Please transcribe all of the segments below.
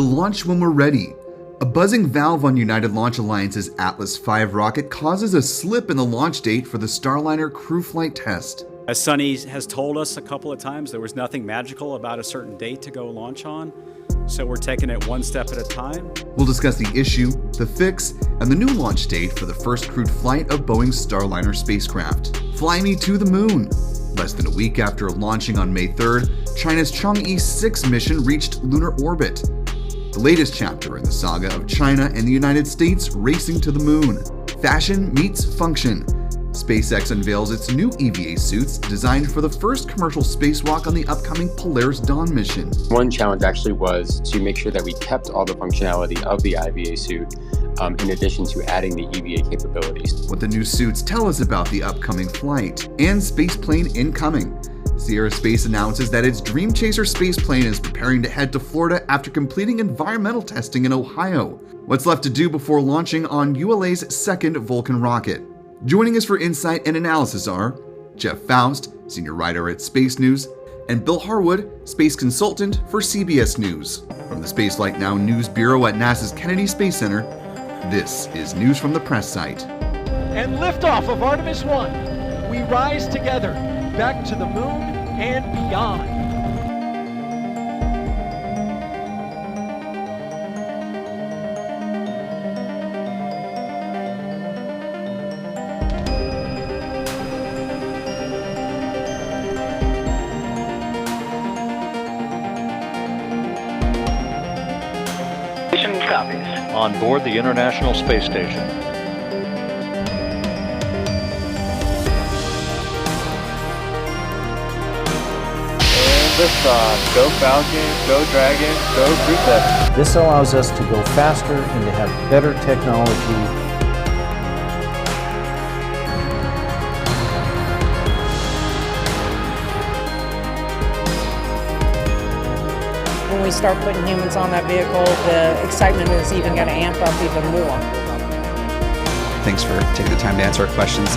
Launch when we're ready. A buzzing valve on United Launch Alliance's Atlas V rocket causes a slip in the launch date for the Starliner Crew Flight Test. As Sunny has told us a couple of times, there was nothing magical about a certain date to go launch on, so we're taking it one step at a time. We'll discuss the issue, the fix, and the new launch date for the first crewed flight of Boeing's Starliner spacecraft. Fly me to the moon. Less than a week after launching on May 3rd, China's Chang'e 6 mission reached lunar orbit. The latest chapter in the saga of China and the United States racing to the moon. Fashion meets function. SpaceX unveils its new EVA suits designed for the first commercial spacewalk on the upcoming Polaris Dawn mission. One challenge actually was to make sure that we kept all the functionality of the EVA suit in addition to adding the EVA capabilities. What the new suits tell us about the upcoming flight and spaceplane incoming. Sierra Space announces that its Dream Chaser spaceplane is preparing to head to Florida after completing environmental testing in Ohio. What's left to do before launching on ULA's second Vulcan rocket? Joining us for insight and analysis are Jeff Foust, senior writer at Space News, and Bill Harwood, space consultant for CBS News. From the Spaceflight Now News Bureau at NASA's Kennedy Space Center, this is News from the Press Site. And liftoff of Artemis 1. We rise together, back to the moon and beyond. Copies. On board the International Space Station. And liftoff. Go Falcon, go Dragon, go Crew 7. This allows us to go faster and to have better technology. When we start putting humans on that vehicle, the excitement is even going to amp up even more. Thanks for taking the time to answer our questions.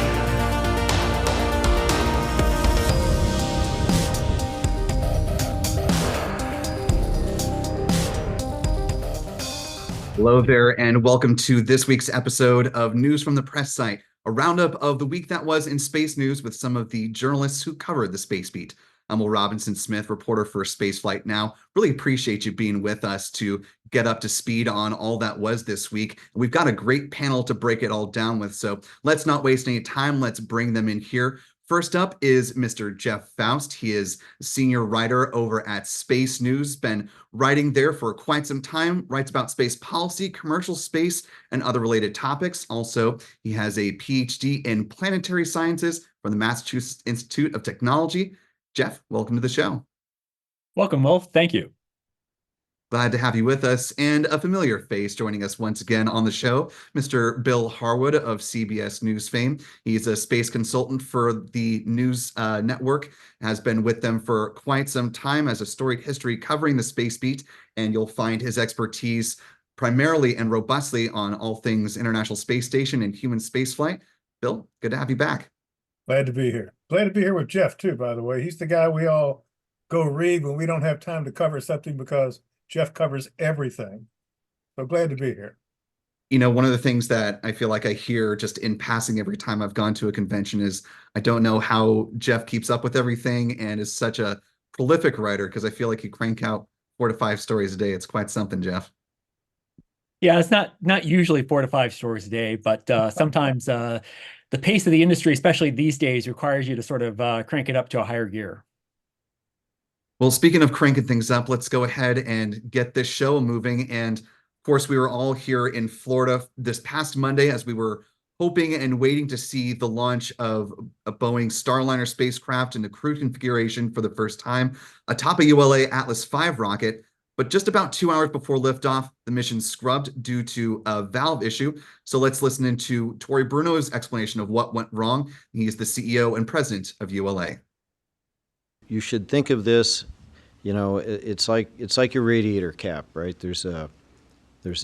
Hello there, and welcome to this week's episode of News from the Press Site, a roundup of the week that was in space news with some of the journalists who covered the space beat. I'm Will Robinson-Smith, reporter for Spaceflight Now. Really appreciate you being with us to get up to speed on all that was this week. We've got a great panel to break it all down with, so let's not waste any time. Let's bring them in here. First up is Mr. Jeff Foust. He is senior writer over at Space News, been writing there for quite some time, writes about space policy, commercial space, and other related topics. Also, he has a PhD in planetary sciences from the Massachusetts Institute of Technology. Jeff, welcome to the show. Welcome, Will. Thank you. Glad to have you with us, and a familiar face joining us once again on the show, Mr. Bill Harwood of CBS News fame. He's a space consultant for the news network, has been with them for quite some time, has a storied history covering the space beat, and you'll find his expertise primarily and robustly on all things International Space Station and human spaceflight. Bill, good to have you back. Glad to be here. Glad to be here with Jeff, too, by the way. He's the guy we all go read when we don't have time to cover something because Jeff covers everything. So glad to be here. You know, one of the things that I feel like I hear just in passing every time I've gone to a convention is I don't know how Jeff keeps up with everything and is such a prolific writer, because I feel like you crank out 4 to 5 stories a day. It's quite something, Jeff. Yeah, it's not usually 4 to 5 stories a day, but sometimes the pace of the industry, especially these days, requires you to sort of crank it up to a higher gear. Well, speaking of cranking things up, let's go ahead and get this show moving. And of course, we were all here in Florida this past Monday as we were hoping and waiting to see the launch of a Boeing Starliner spacecraft in a crew configuration for the first time atop a ULA Atlas V rocket. But just about 2 hours before liftoff, the mission scrubbed due to a valve issue. So let's listen into Tori Bruno's explanation of what went wrong. He's the CEO and president of ULA. You should think of this, you know, it's like your radiator cap, right? There's a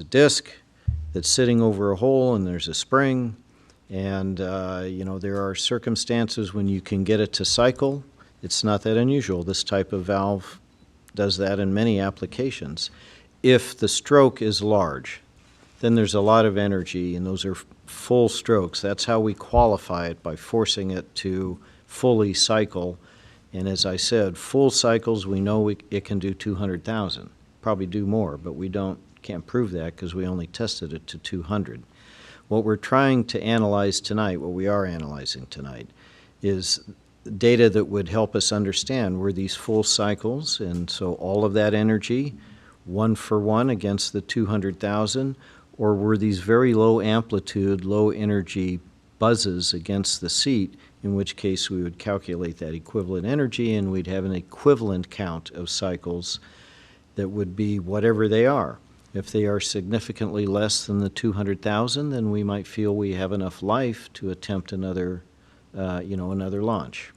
disc that's sitting over a hole, and there's a spring, and you know, there are circumstances when you can get it to cycle. It's not that unusual. This type of valve does that in many applications. if the stroke is large, then there's a lot of energy, and those are full strokes. That's how we qualify it, by forcing it to fully cycle. And as I said, full cycles, we know it can do 200,000, probably do more, but we can't prove that because we only tested it to 200. What we're trying to analyze tonight, what we are analyzing tonight, is data that would help us understand, were these full cycles, and so all of that energy, 1-for-1 against the 200,000, or were these very low amplitude, low energy buzzes against the seat, in which case we would calculate that equivalent energy and we'd have an equivalent count of cycles that would be whatever they are. If they are significantly less than the 200,000, then we might feel we have enough life to attempt another, another launch.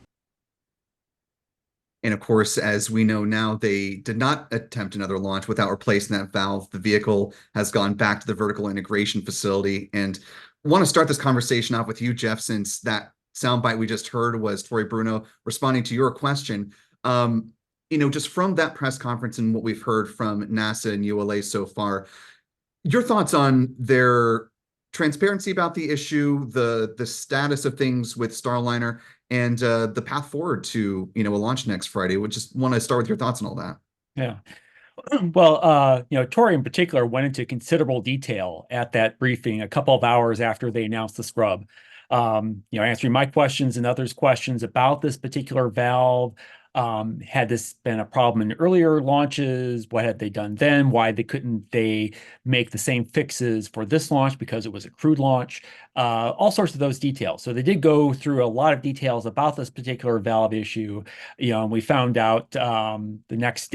And of course, as we know now, they did not attempt another launch without replacing that valve. The vehicle has gone back to the vertical integration facility. And I want to start this conversation off with you, Jeff, since that soundbite we just heard was Tory Bruno responding to your question. Just from that press conference and what we've heard from NASA and ULA so far, your thoughts on their transparency about the issue, the status of things with Starliner, and the path forward to a launch next Friday. We just want to start with your thoughts on all that. Yeah. Well, Tory in particular went into considerable detail at that briefing a couple of hours after they announced the scrub. Answering my questions and others' questions about this particular valve. Had this been a problem in earlier launches? What had they done then? Why couldn't they make the same fixes for this launch because it was a crewed launch? All sorts of those details. So they did go through a lot of details about this particular valve issue. And we found out the next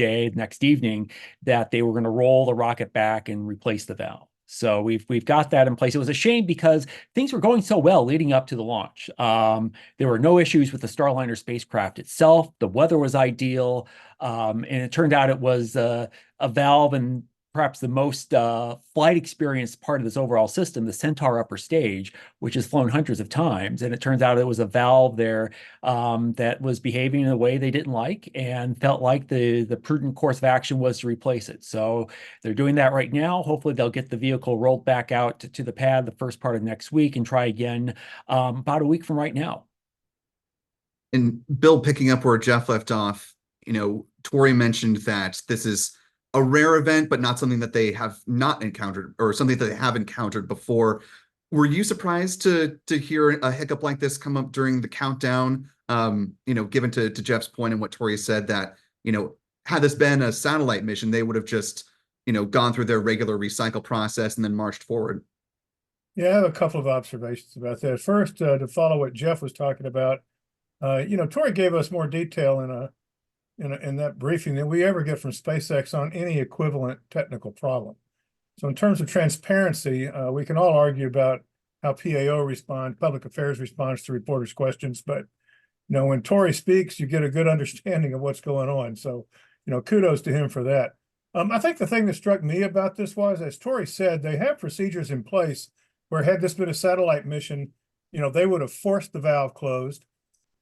evening, that they were going to roll the rocket back and replace the valve. So we've got that in place. It was a shame because things were going so well leading up to the launch. There were no issues with the Starliner spacecraft itself. The weather was ideal. And it turned out it was a valve, and perhaps the most flight experienced part of this overall system, the Centaur upper stage, which has flown hundreds of times. And it turns out it was a valve there that was behaving in a way they didn't like, and felt like the prudent course of action was to replace it. So they're doing that right now. Hopefully they'll get the vehicle rolled back out to the pad the first part of next week and try again about a week from right now. And Bill, picking up where Jeff left off, Tory mentioned that this is a rare event, but not something that they have not encountered, or something that they have encountered before. Were you surprised to hear a hiccup like this come up during the countdown? Given to Jeff's point and what Tory said, that had this been a satellite mission, they would have just gone through their regular recycle process and then marched forward. Yeah, I have a couple of observations about that. First, to follow what Jeff was talking about, Tory gave us more detail in that briefing than we ever get from SpaceX on any equivalent technical problem. So in terms of transparency, we can all argue about how PAO responds, public affairs responds to reporters' questions, but when Tory speaks, you get a good understanding of what's going on. So kudos to him for that. I think the thing that struck me about this was, as Tory said, they have procedures in place where, had this been a satellite mission, they would have forced the valve closed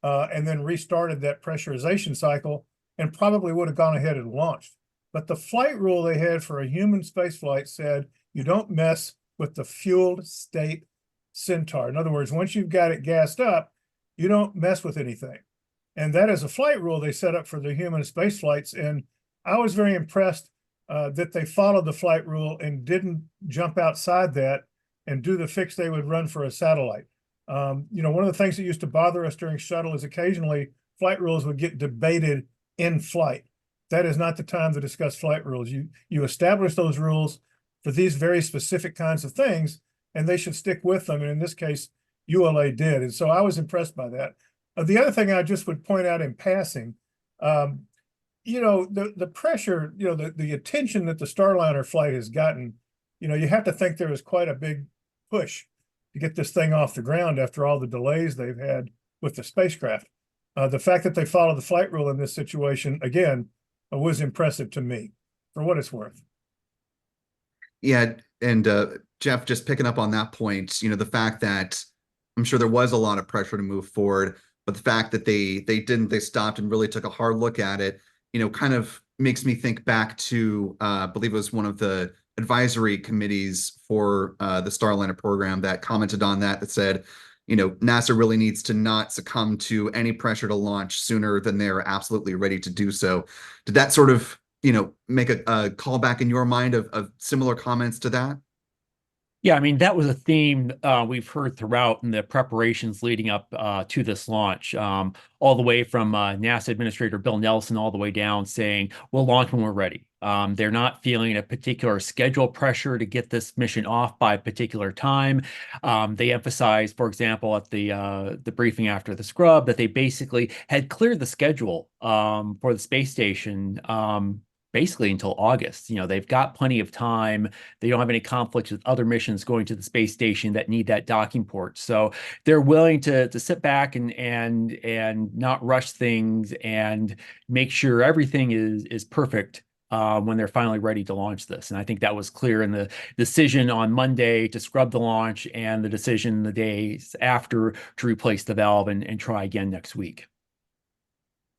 and then restarted that pressurization cycle, and probably would have gone ahead and launched. But the flight rule they had for a human space flight said you don't mess with the fueled state Centaur. In other words, once you've got it gassed up, you don't mess with anything. And that is a flight rule they set up for the human space flights. And I was very impressed that they followed the flight rule and didn't jump outside that and do the fix they would run for a satellite. One of the things that used to bother us during shuttle is occasionally flight rules would get debated in flight. That is not the time to discuss flight rules. You establish those rules for these very specific kinds of things, and they should stick with them. And in this case, ULA did. And so I was impressed by that. The other thing I just would point out in passing, the pressure, the attention that the Starliner flight has gotten, you have to think there was quite a big push to get this thing off the ground after all the delays they've had with the spacecraft. The fact that they followed the flight rule in this situation, again, was impressive to me, for what it's worth. Yeah, and Jeff, just picking up on that point, the fact that I'm sure there was a lot of pressure to move forward, but the fact that they stopped and really took a hard look at it, kind of makes me think back to, I believe it was one of the advisory committees for the Starliner program that commented on that said, NASA really needs to not succumb to any pressure to launch sooner than they're absolutely ready to do so. Did that sort of, make a call back in your mind of similar comments to that? Yeah, I mean, that was a theme we've heard throughout in the preparations leading up to this launch, all the way from NASA Administrator Bill Nelson all the way down saying, we'll launch when we're ready. They're not feeling a particular schedule pressure to get this mission off by a particular time. They emphasized, for example, at the briefing after the scrub, that they basically had cleared the schedule for the space station basically until August. They've got plenty of time. They don't have any conflicts with other missions going to the space station that need that docking port. So they're willing to sit back and not rush things and make sure everything is perfect when they're finally ready to launch this. And I think that was clear in the decision on Monday to scrub the launch and the decision the days after to replace the valve and try again next week.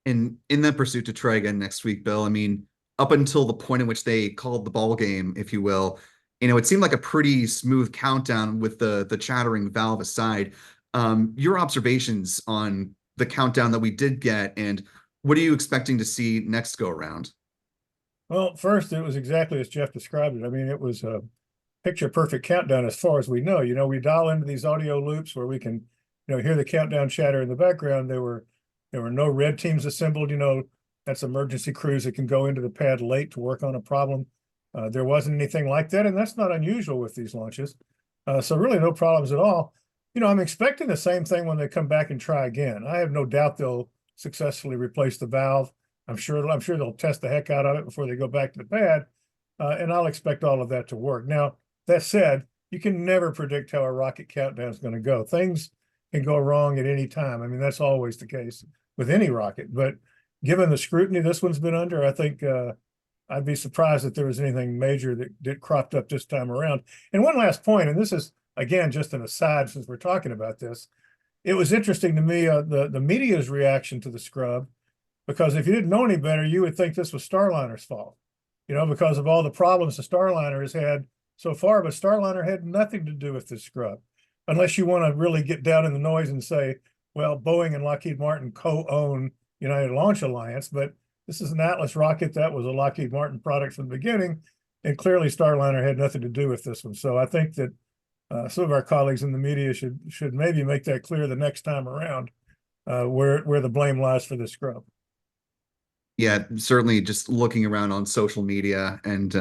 And in the pursuit to try again next week, Bill, I mean, up until the point in which they called the ball game, if you will, it seemed like a pretty smooth countdown with the chattering valve aside. Your observations on the countdown that we did get, and what are you expecting to see next go around? Well, first, it was exactly as Jeff described it. I mean, it was a picture perfect countdown as far as we know. We dial into these audio loops where we can, hear the countdown chatter in the background. There were no red teams assembled. That's emergency crews that can go into the pad late to work on a problem. There wasn't anything like that, and that's not unusual with these launches. So really no problems at all. I'm expecting the same thing when they come back and try again. I have no doubt they'll successfully replace the valve. I'm sure they'll test the heck out of it before they go back to the pad, and I'll expect all of that to work. Now, that said, you can never predict how a rocket countdown is going to go. Things can go wrong at any time. I mean, that's always the case with any rocket, but given the scrutiny this one's been under, I think I'd be surprised if there was anything major that cropped up this time around. And one last point, and this is, again, just an aside since we're talking about this, it was interesting to me, the media's reaction to the scrub, because if you didn't know any better, you would think this was Starliner's fault, because of all the problems the Starliner has had so far, but Starliner had nothing to do with this scrub, unless you want to really get down in the noise and say, well, Boeing and Lockheed Martin co-own United Launch Alliance, but this is an Atlas rocket that was a Lockheed Martin product from the beginning, and clearly Starliner had nothing to do with this one. So I think that some of our colleagues in the media should maybe make that clear the next time around, where the blame lies for this scrub. Yeah, certainly just looking around on social media and,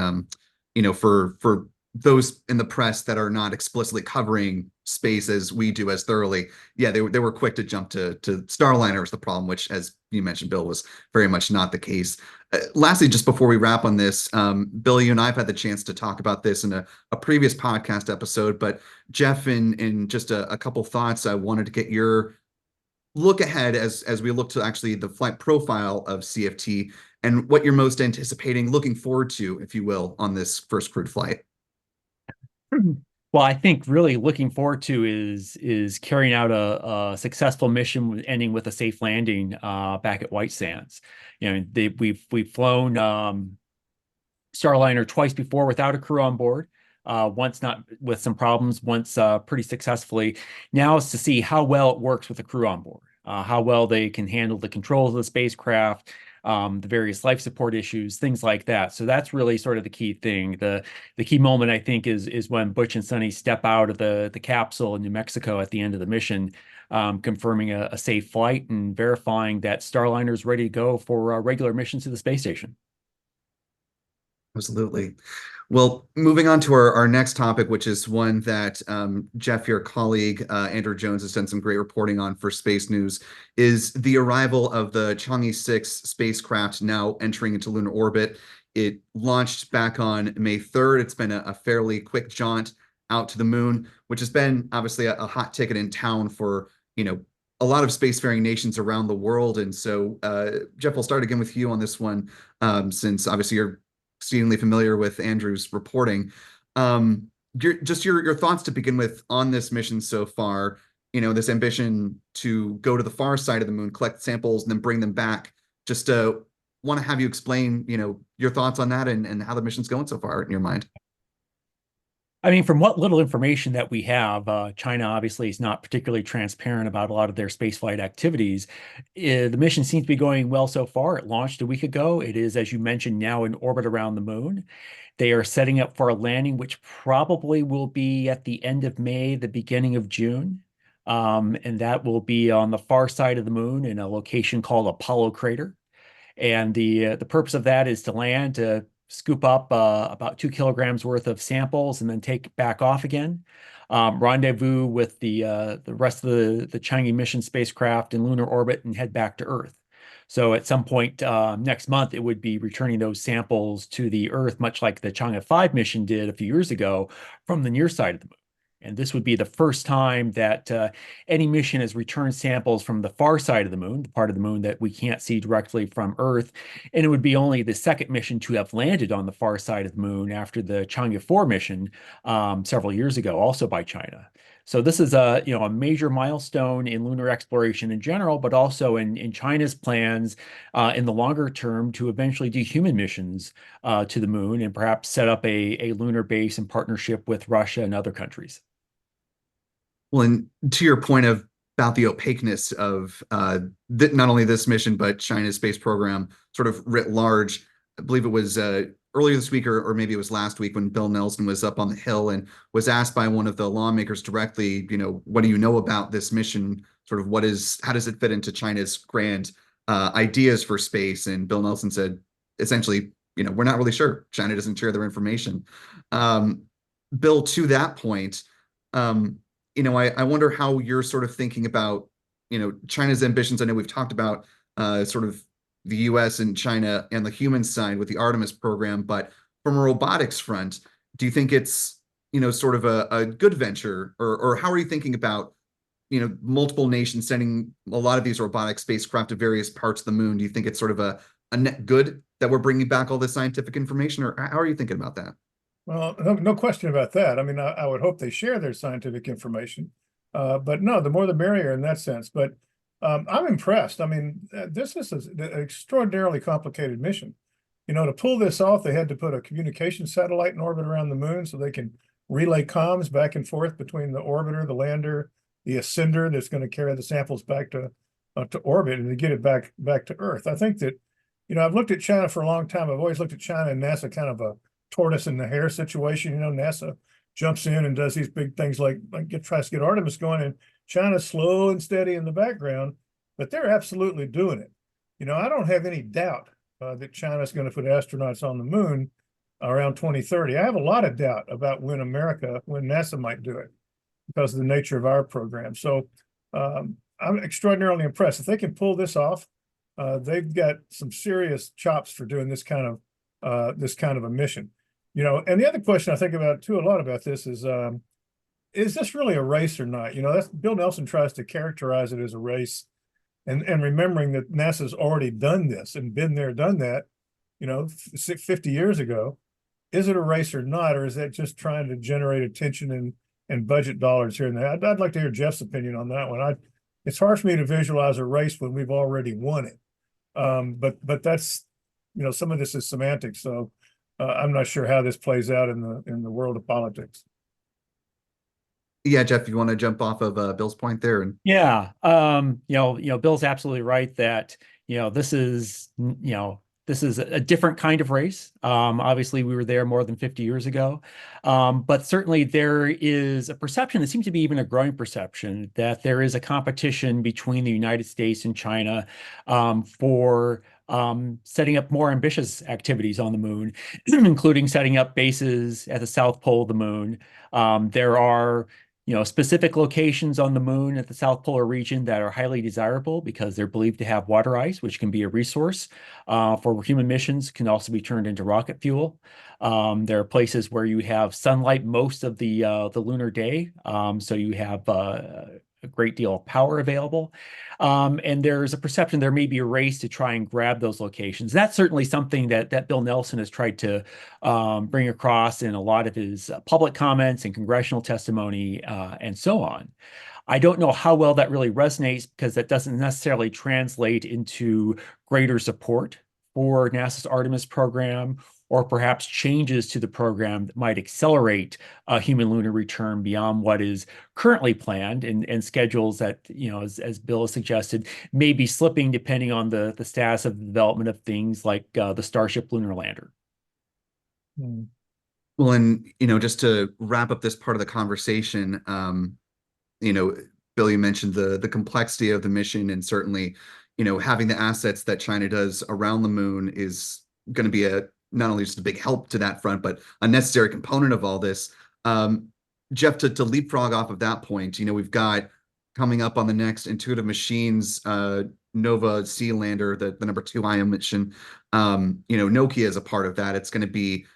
for those in the press that are not explicitly covering space as we do as thoroughly, yeah, they were quick to jump to Starliner as the problem, which, as you mentioned, Bill, was very much not the case. Lastly, just before we wrap on this, Bill, you and I have had the chance to talk about this in a previous podcast episode, but Jeff, in just a couple thoughts, I wanted to get your look ahead as we look to actually the flight profile of CFT and what you're most anticipating, looking forward to, if you will, on this first crewed flight. Well, I think really looking forward to is carrying out a successful mission ending with a safe landing back at White Sands. We've flown Starliner twice before without a crew on board. Once not with some problems, once pretty successfully. Now is to see how well it works with the crew on board, how well they can handle the controls of the spacecraft, the various life support issues, things like that. So that's really sort of the key thing. The key moment, I think, is when Butch and Sonny step out of the capsule in New Mexico at the end of the mission, confirming a safe flight and verifying that Starliner is ready to go for regular missions to the space station. Absolutely. Well, moving on to our next topic, which is one that Jeff, your colleague, Andrew Jones, has done some great reporting on for Space News, is the arrival of the Chang'e 6 spacecraft now entering into lunar orbit. It launched back on May 3rd. It's been a fairly quick jaunt out to the moon, which has been obviously a hot ticket in town for, a lot of spacefaring nations around the world. And so, Jeff, we'll start again with you on this one, since obviously you're exceedingly familiar with Andrew's reporting. Your thoughts to begin with on this mission so far, this ambition to go to the far side of the moon, collect samples, and then bring them back. Just want to have you explain, your thoughts on that and how the mission's going so far in your mind. I mean, from what little information that we have, China obviously is not particularly transparent about a lot of their spaceflight activities. The mission seems to be going well so far. It launched a week ago. It is, as you mentioned, now in orbit around the moon. They are setting up for a landing, which probably will be at the end of May, the beginning of June. And that will be on the far side of the moon in a location called Apollo Crater. And the purpose of that is to land, to scoop up about 2 kilograms worth of samples and then take back off again. Rendezvous with the rest of the Chang'e mission spacecraft in lunar orbit and head back to Earth. So at some point next month, it would be returning those samples to the Earth, much like the Chang'e 5 mission did a few years ago from the near side of the moon. And this would be the first time that any mission has returned samples from the far side of the moon, the part of the moon that we can't see directly from Earth. And it would be only the second mission to have landed on the far side of the moon after the Chang'e 4 mission several years ago, also by China. So this is a major milestone in lunar exploration in general, but also in China's plans in the longer term to eventually do human missions to the moon and perhaps set up a lunar base in partnership with Russia and other countries. Well, and to your point about the opaqueness of not only this mission, but China's space program sort of writ large, I believe it was earlier this week, or maybe it was last week, when Bill Nelson was up on the Hill and was asked by one of the lawmakers directly, what do you know about this mission? Sort of how does it fit into China's grand ideas for space? And Bill Nelson said, essentially, we're not really sure. China doesn't share their information. Bill, to that point, I wonder how you're sort of thinking about, China's ambitions. I know we've talked about sort of the US and China and the human side with the Artemis program, but from a robotics front, do you think it's, sort of a good venture, or how are you thinking about, multiple nations sending a lot of these robotic spacecraft to various parts of the moon? Do you think it's sort of a net good that we're bringing back all this scientific information, or how are you thinking about that? Well, no question about that. I mean, I would hope they share their scientific information, but no, the more the merrier in that sense. But I'm impressed. I mean, this is an extraordinarily complicated mission. To pull this off, they had to put a communication satellite in orbit around the moon so they can relay comms back and forth between the orbiter, the lander, the ascender that's going to carry the samples back to orbit and to get it back to Earth. I think that, I've looked at China for a long time. I've always looked at China and NASA kind of a tortoise and the hare situation. NASA jumps in and does these big things like tries to get Artemis going, and China's slow and steady in the background, but they're absolutely doing it. I don't have any doubt that China's going to put astronauts on the moon around 2030. I have a lot of doubt about when NASA might do it because of the nature of our program. So I'm extraordinarily impressed. If they can pull this off, they've got some serious chops for doing this kind of a mission. And the other question I think about too a lot about this is this really a race or not? That's Bill Nelson tries to characterize it as a race, and remembering that NASA's already done this and been there, done that, 50 years ago. Is it a race or not, or is that just trying to generate attention and budget dollars here and there? I'd like to hear Jeff's opinion on that one. It's hard for me to visualize a race when we've already won it. But that's, some of this is semantics, so I'm not sure how this plays out in the world of politics. Yeah, Jeff, you want to jump off of Bill's point there? And yeah, Bill's absolutely right that this is a different kind of race. Obviously, we were there more than 50 years ago, but certainly there is a perception, it seems to be even a growing perception, that there is a competition between the United States and China for setting up more ambitious activities on the moon, including setting up bases at the South Pole of the moon. There are specific locations on the moon at the South Polar region that are highly desirable because they're believed to have water ice, which can be a resource for human missions, can also be turned into rocket fuel. There are places where you have sunlight most of the lunar day, so you have a great deal of power available. And there's a perception there may be a race to try and grab those locations. That's certainly something that Bill Nelson has tried to bring across in a lot of his public comments and congressional testimony and so on. I don't know how well that really resonates because that doesn't necessarily translate into greater support for NASA's Artemis program, or perhaps changes to the program that might accelerate a human lunar return beyond what is currently planned, and schedules that, as Bill has suggested, may be slipping depending on the status of the development of things like the Starship lunar lander. Well, and, just to wrap up this part of the conversation, Bill, you mentioned the complexity of the mission, and certainly, having the assets that China does around the moon is going to be not only just a big help to that front, but a necessary component of all this. Jeff, to leapfrog off of that point, we've got coming up on the next Intuitive Machines Nova Sea lander, the number 2 IM mission. Nokia is a part of that. It's going to be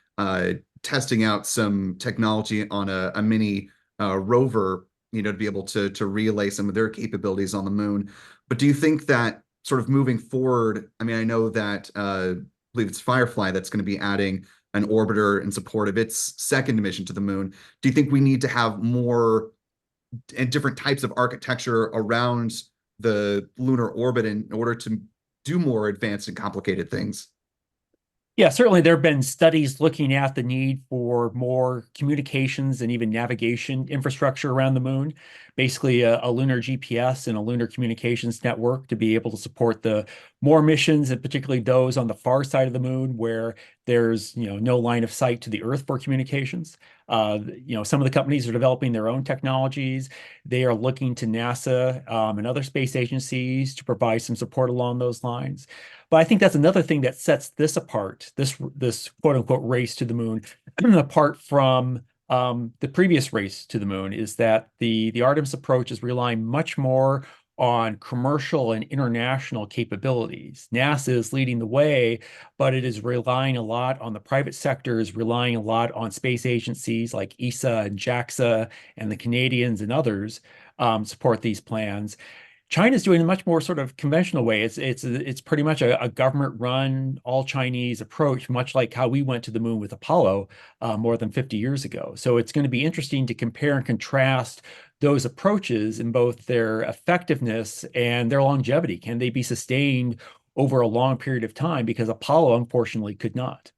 testing out some technology on a mini rover, to be able to relay some of their capabilities on the moon. But do you think that sort of moving forward, I know that I believe it's Firefly that's going to be adding an orbiter in support of its second mission to the moon. Do you think we need to have more and different types of architecture around the lunar orbit in order to do more advanced and complicated things? Yeah, certainly there have been studies looking at the need for more communications and even navigation infrastructure around the moon, basically a lunar GPS and a lunar communications network to be able to support the more missions, and particularly those on the far side of the moon where there's no line of sight to the Earth for communications. Some of the companies are developing their own technologies. They are looking to NASA and other space agencies to provide some support along those lines. But I think that's another thing that sets this apart, this quote unquote race to the moon, apart from the previous race to the moon, is that the Artemis approach is relying much more on commercial and international capabilities. NASA is leading the way, but it is relying a lot on the private sector, is relying a lot on space agencies like ESA and JAXA, and the Canadians and others support these plans. China's doing a much more sort of conventional way. It's pretty much a government-run, all-Chinese approach, much like how we went to the moon with Apollo more than 50 years ago. So it's going to be interesting to compare and contrast those approaches in both their effectiveness and their longevity. Can they be sustained over a long period of time? Because Apollo, unfortunately, could not.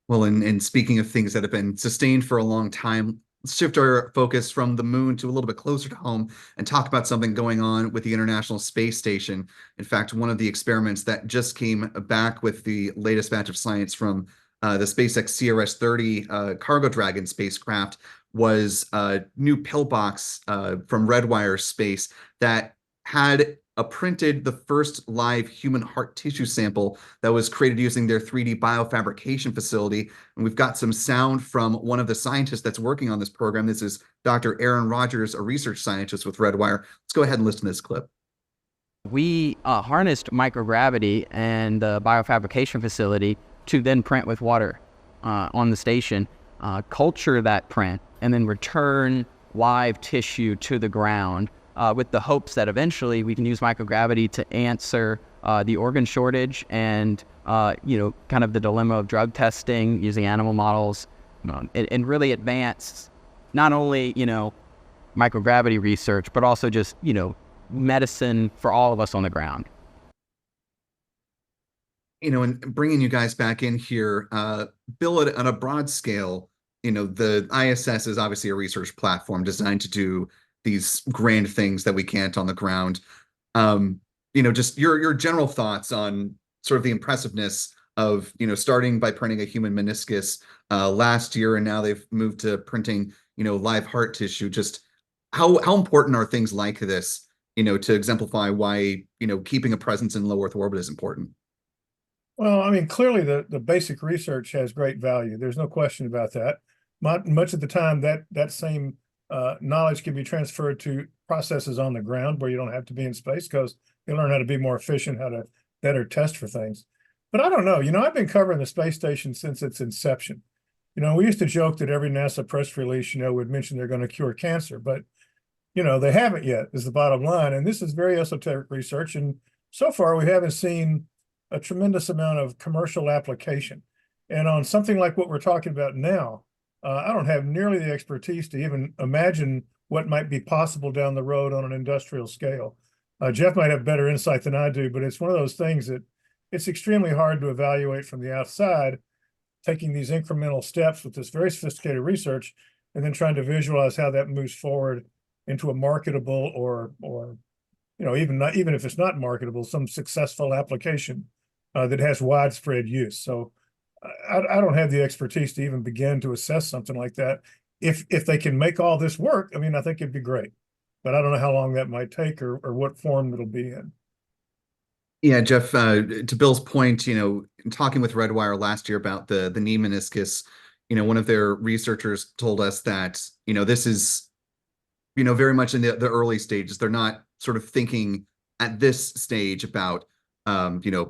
Well, and speaking of things that have been sustained for a long time, let's shift our focus from the moon to a little bit closer to home and talk about something going on with the International Space Station. In fact, one of the experiments that just came back with the latest batch of science from the SpaceX CRS-30 Cargo Dragon spacecraft was a new pillbox from Redwire Space that had printed the first live human heart tissue sample that was created using their 3D biofabrication facility. And we've got some sound from one of the scientists that's working on this program. This is Dr. Aaron Rogers, a research scientist with Redwire. Let's go ahead and listen to this clip. We harnessed microgravity and the biofabrication facility to then print with water on the station, culture that print, and then return live tissue to the ground with the hopes that eventually we can use microgravity to answer the organ shortage and, kind of the dilemma of drug testing using animal models, and really advance not only, microgravity research, but also just, medicine for all of us on the ground. And bringing you guys back in here, Bill, on a broad scale, the ISS is obviously a research platform designed to do these grand things that we can't on the ground. Just your general thoughts on sort of the impressiveness of, starting by printing a human meniscus last year, and now they've moved to printing, live heart tissue. Just how important are things like this, to exemplify why, keeping a presence in low Earth orbit is important? Well, clearly the basic research has great value. There's no question about that. Much of the time that same knowledge can be transferred to processes on the ground where you don't have to be in space, because you learn how to be more efficient, how to better test for things. But I don't know, I've been covering the space station since its inception. We used to joke that every NASA press release, would mention they're going to cure cancer, but, they haven't yet, is the bottom line. And this is very esoteric research. And so far, we haven't seen a tremendous amount of commercial application. And on something like what we're talking about now, I don't have nearly the expertise to even imagine what might be possible down the road on an industrial scale. Jeff might have better insight than I do, but it's one of those things that it's extremely hard to evaluate from the outside, taking these incremental steps with this very sophisticated research, and then trying to visualize how that moves forward into a marketable or even if it's not marketable, some successful application that has widespread use. So I don't have the expertise to even begin to assess something like that. If they can make all this work, I mean, I think it'd be great, but I don't know how long that might take or what form it'll be in. Yeah, Jeff, to Bill's point, in talking with Redwire last year about the knee meniscus, one of their researchers told us that, this is, very much in the early stages. They're not sort of thinking at this stage about,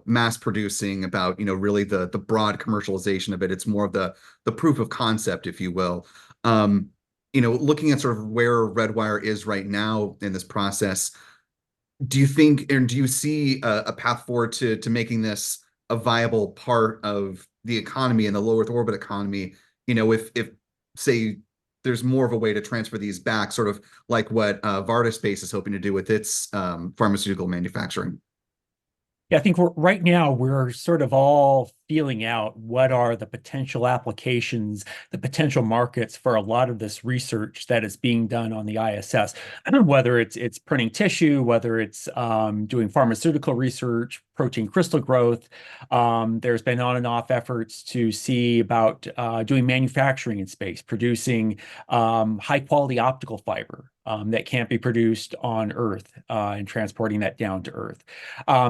mass producing, about, really the broad commercialization of it. It's more of the proof of concept, if you will. Looking at sort of where Redwire is right now in this process, do you think, and do you see a path forward to making this a viable part of the economy and the low Earth orbit economy? If say there's more of a way to transfer these back, sort of like what Redwire Space is hoping to do with its pharmaceutical manufacturing. Yeah, I think right now we're sort of all feeling out what are the potential applications, the potential markets for a lot of this research that is being done on the ISS, whether it's printing tissue, whether it's doing pharmaceutical research, protein crystal growth. There's been on and off efforts to see about doing manufacturing in space, producing high quality optical fiber that can't be produced on Earth and transporting that down to Earth.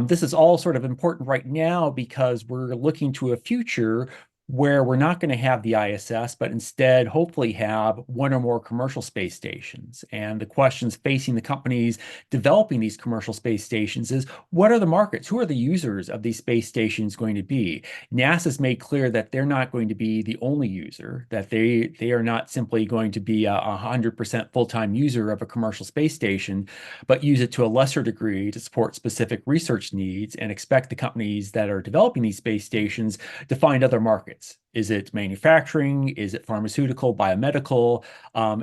This is all sort of important right now because we're looking to a future where we're not going to have the ISS, but instead hopefully have one or more commercial space stations. And the questions facing the companies developing these commercial space stations is, what are the markets? Who are the users of these space stations going to be? NASA's made clear that they're not going to be the only user, that they are not simply going to be a 100% full-time user of a commercial space station, but use it to a lesser degree to support specific research needs, and expect the companies that are developing these space stations to find other markets. Is it manufacturing? Is it pharmaceutical, biomedical?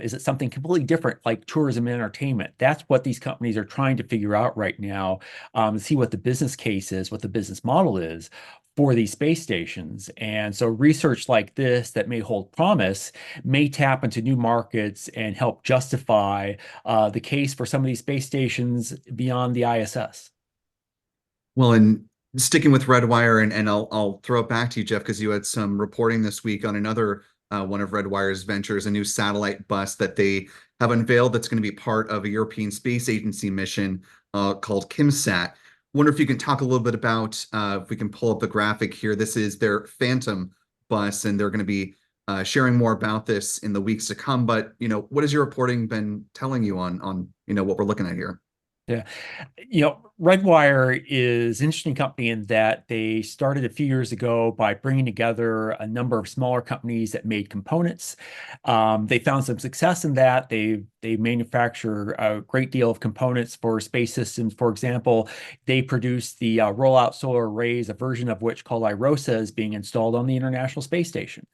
Is it something completely different like tourism and entertainment? That's what these companies are trying to figure out right now, see what the business case is, what the business model is for these space stations. And so research like this that may hold promise may tap into new markets and help justify the case for some of these space stations beyond the ISS. Well, and sticking with Redwire, and I'll throw it back to you, Jeff, because you had some reporting this week on another one of Redwire's ventures, a new satellite bus that they have unveiled that's going to be part of a European Space Agency mission called KIMSAT. Wonder if you can talk a little bit about, if we can pull up the graphic here. This is their Phantom bus, and they're going to be sharing more about this in the weeks to come. But what has your reporting been telling you on what we're looking at here? Yeah, Redwire is an interesting company in that they started a few years ago by bringing together a number of smaller companies that made components. They found some success in that. They manufacture a great deal of components for space systems. For example, they produce the rollout solar arrays, a version of which called IROSA is being installed on the International Space Station.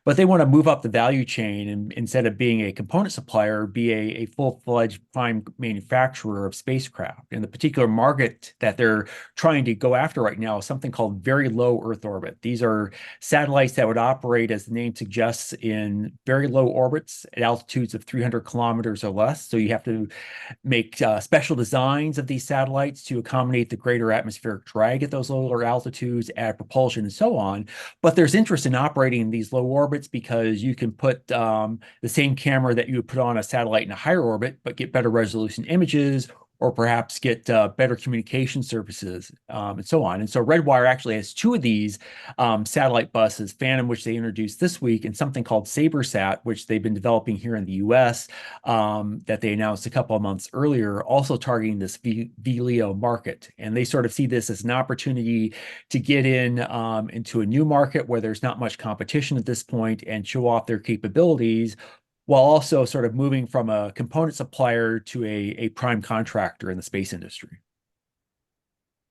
But they want to move up the value chain and instead of being a component supplier, be a full-fledged prime manufacturer of spacecraft. And the particular market that they're trying to go after right now is something called very low Earth orbit. These are satellites that would operate, as the name suggests, in very low orbits at altitudes of 300 kilometers or less. So you have to make special designs of these satellites to accommodate the greater atmospheric drag at those lower altitudes, add propulsion, and so on. But there's interest in operating in these low orbits because you can put the same camera that you would put on a satellite in a higher orbit, but get better resolution images, or perhaps get better communication services, and so on. And so Redwire actually has two of these satellite buses, Phantom, which they introduced this week, and something called SaberSat, which they've been developing here in the US, that they announced a couple of months earlier, also targeting this VLEO market. And they sort of see this as an opportunity to get in into a new market where there's not much competition at this point and show off their capabilities, while also sort of moving from a component supplier to a prime contractor in the space industry.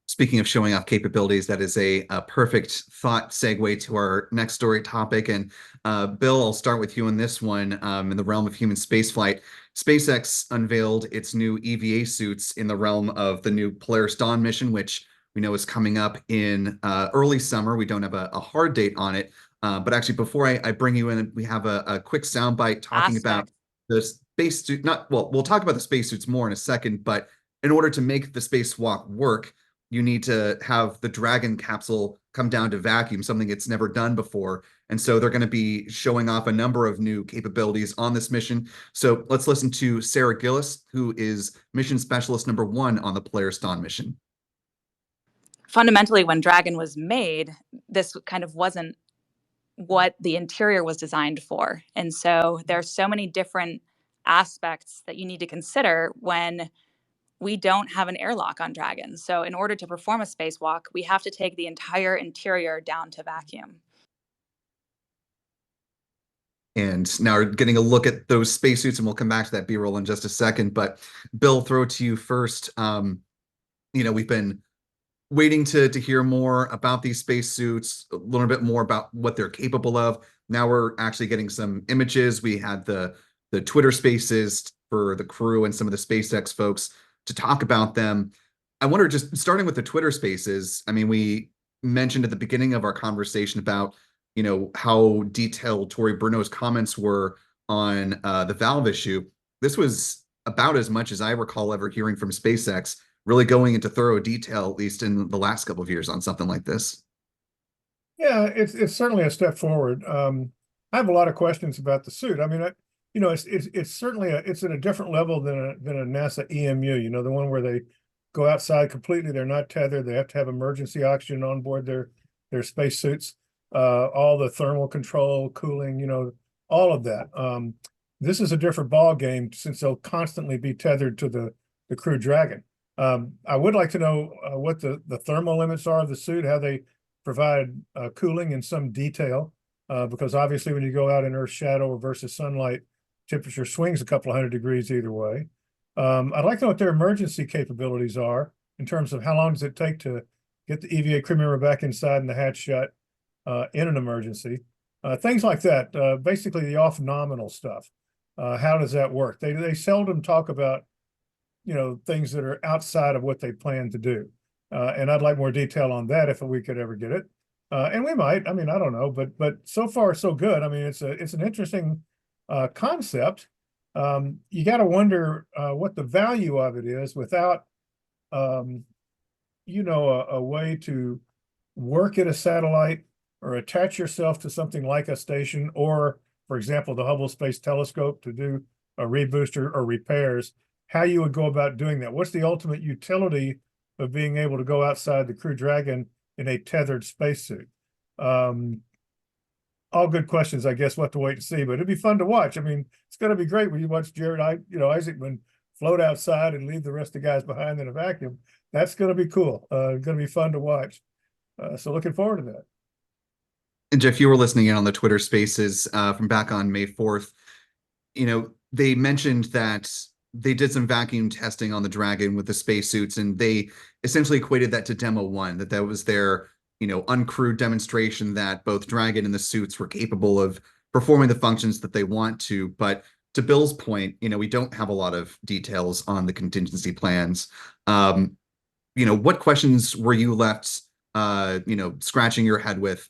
Speaking of showing off capabilities, that is a perfect thought segue to our next story topic. And Bill, I'll start with you on this one. In the realm of human spaceflight, SpaceX unveiled its new EVA suits in the realm of the new Polaris Dawn mission, which we know is coming up in early summer. We don't have a hard date on it. But actually, before I bring you in, we have a quick soundbite talking about the spacesuit. We'll talk about the spacesuits more in a second, but in order to make the spacewalk work, you need to have the Dragon capsule come down to vacuum, something it's never done before. And so they're going to be showing off a number of new capabilities on this mission. So let's listen to Sarah Gillis, who is mission specialist number 1 on the Polaris Dawn mission. Fundamentally, when Dragon was made, this kind of wasn't what the interior was designed for. And so there's so many different aspects that you need to consider when we don't have an airlock on Dragon. So in order to perform a spacewalk, we have to take the entire interior down to vacuum. And now we're getting a look at those spacesuits, and we'll come back to that B-roll in just a second. But Bill, throw to you first. We've been waiting to hear more about these spacesuits, a little bit more about what they're capable of. Now we're actually getting some images. We had the Twitter spaces for the crew and some of the SpaceX folks to talk about them. I wonder, just starting with the Twitter spaces, I mean, we mentioned at the beginning of our conversation about, how detailed Tory Bruno's comments were on the valve issue. This was about as much as I recall ever hearing from SpaceX, really going into thorough detail, at least in the last couple of years, on something like this. Yeah, it's certainly a step forward. I have a lot of questions about the suit. I mean, it's certainly it's at a different level than a NASA EMU. The one where they go outside completely. They're not tethered. They have to have emergency oxygen on board their spacesuits. All the thermal control, cooling, all of that. This is a different ball game since they'll constantly be tethered to the Crew Dragon. I would like to know what the thermal limits are of the suit, how they provide cooling in some detail, because obviously when you go out in Earth's shadow versus sunlight, temperature swings a couple of 100 degrees either way. I'd like to know what their emergency capabilities are in terms of how long does it take to get the EVA crew member back inside and the hatch shut in an emergency. Things like that, basically the off-nominal stuff. How does that work? They seldom talk about things that are outside of what they plan to do. And I'd like more detail on that if we could ever get it. And we might, I mean, I don't know, but so far so good. I mean, it's an interesting concept. You got to wonder what the value of it is without, a way to work at a satellite or attach yourself to something like a station, or, for example, the Hubble Space Telescope to do a rebooster or repairs. How you would go about doing that? What's the ultimate utility of being able to go outside the Crew Dragon in a tethered spacesuit? All good questions, I guess. We'll have to wait and see, but it'd be fun to watch. I mean, it's going to be great when you watch Jared, Isaacman float outside and leave the rest of the guys behind in a vacuum. That's going to be cool. Going to be fun to watch. So looking forward to that. And Jeff, you were listening in on the Twitter spaces from back on May 4th. They mentioned that they did some vacuum testing on the Dragon with the spacesuits, and they essentially equated that to Demo 1, that was their, uncrewed demonstration that both Dragon and the suits were capable of performing the functions that they want to. But to Bill's point, we don't have a lot of details on the contingency plans. What questions were you left, scratching your head with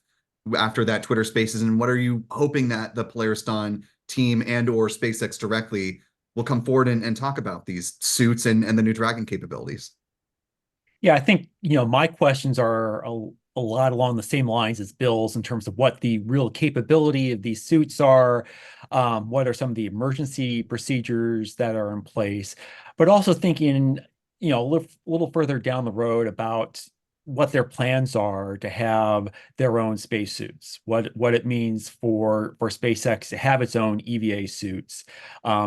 after that Twitter spaces, and what are you hoping that the Polaris Dawn team and or SpaceX directly will come forward and talk about these suits and the new Dragon capabilities? Yeah, I think, my questions are a lot along the same lines as Bill's in terms of what the real capability of these suits are, what are some of the emergency procedures that are in place, but also thinking, a little further down the road about what their plans are to have their own spacesuits, what it means for SpaceX to have its own EVA suits.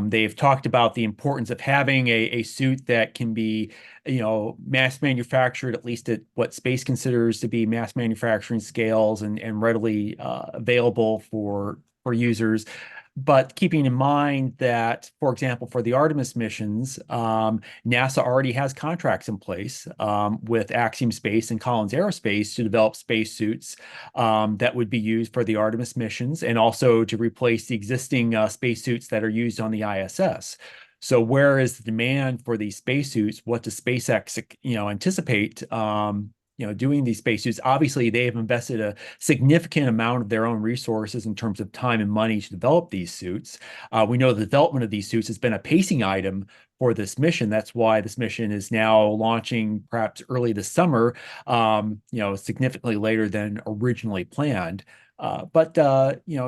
They've talked about the importance of having a suit that can be, mass manufactured, at least at what space considers to be mass manufacturing scales and readily available for users. But keeping in mind that, for example, for the Artemis missions, NASA already has contracts in place with Axiom Space and Collins Aerospace to develop spacesuits that would be used for the Artemis missions, and also to replace the existing spacesuits that are used on the ISS. So where is the demand for these spacesuits? What does SpaceX, anticipate doing these spacesuits. Obviously, they have invested a significant amount of their own resources in terms of time and money to develop these suits. We know the development of these suits has been a pacing item for this mission. That's why this mission is now launching perhaps early this summer, significantly later than originally planned. But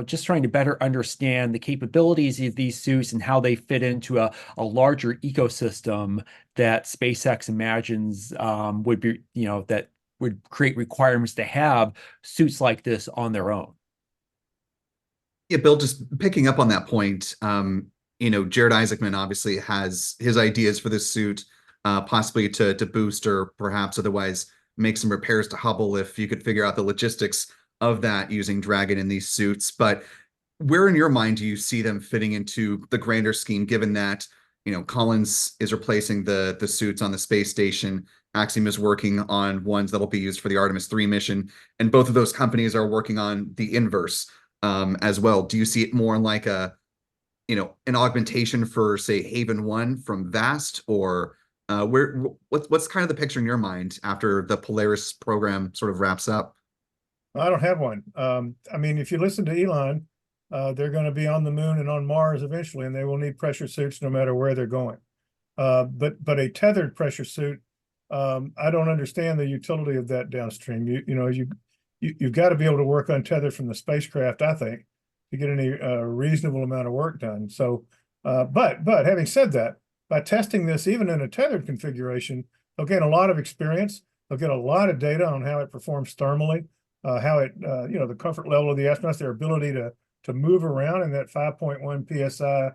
just trying to better understand the capabilities of these suits and how they fit into a larger ecosystem that SpaceX imagines would be, that would create requirements to have suits like this on their own. Yeah, Bill, just picking up on that point, Jared Isaacman obviously has his ideas for this suit, possibly to boost or perhaps otherwise make some repairs to Hubble if you could figure out the logistics of that using Dragon in these suits. But where in your mind do you see them fitting into the grander scheme, given that, Collins is replacing the suits on the space station, Axiom is working on ones that'll be used for the Artemis 3 mission, and both of those companies are working on the inverse as well. Do you see it more like an augmentation for, say, Haven 1 from VAST, or what's kind of the picture in your mind after the Polaris program sort of wraps up? I don't have one. If you listen to Elon, they're going to be on the moon and on Mars eventually, and they will need pressure suits no matter where they're going. But a tethered pressure suit, I don't understand the utility of that downstream. You've got to be able to work untethered from the spacecraft, I think, to get any reasonable amount of work done. So, but having said that, by testing this even in a tethered configuration, they'll gain a lot of experience. They'll get a lot of data on how it performs thermally, how it, the comfort level of the astronauts, their ability to move around in that 5.1 psi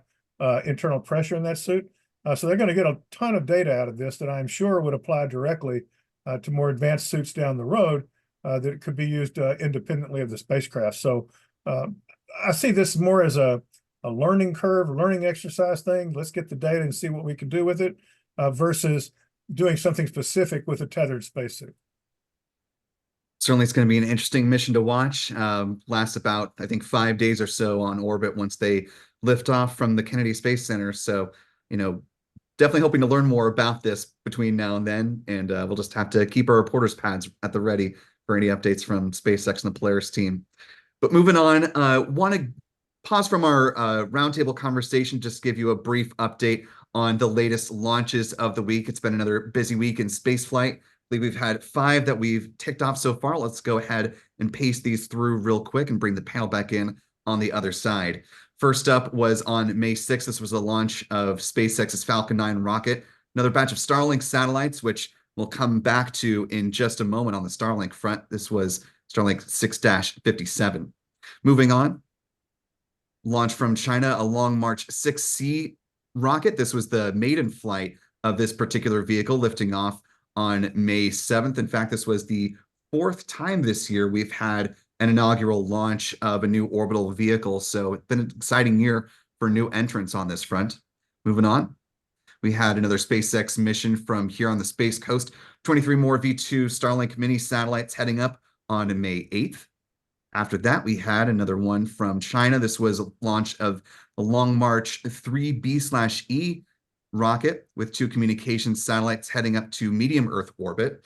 internal pressure in that suit. So they're going to get a ton of data out of this that I'm sure would apply directly to more advanced suits down the road that could be used independently of the spacecraft. So I see this more as a learning curve, learning exercise thing. Let's get the data and see what we can do with it versus doing something specific with a tethered spacesuit. Certainly, it's going to be an interesting mission to watch. Lasts about, I think, 5 days or so on orbit once they lift off from the Kennedy Space Center. So, definitely hoping to learn more about this between now and then. And we'll just have to keep our reporters' pads at the ready for any updates from SpaceX and the Polaris team. But moving on, want to pause from our roundtable conversation, just give you a brief update on the latest launches of the week. It's been another busy week in spaceflight. I believe we've had 5 that we've ticked off so far. Let's go ahead and pace these through real quick and bring the panel back in on the other side. First up was on May 6th. This was the launch of SpaceX's Falcon 9 rocket, another batch of Starlink satellites, which we'll come back to in just a moment on the Starlink front. This was Starlink 6-57. Moving on, launch from China, a Long March 6C rocket. This was the maiden flight of this particular vehicle, lifting off on May 7th. In fact, this was the 4th time this year we've had an inaugural launch of a new orbital vehicle. So it's been an exciting year for new entrants on this front. Moving on, we had another SpaceX mission from here on the Space Coast, 23 more V2 Starlink mini satellites heading up on May 8th. After that, we had another one from China. This was a launch of the Long March 3B/E rocket with 2 communications satellites heading up to medium Earth orbit.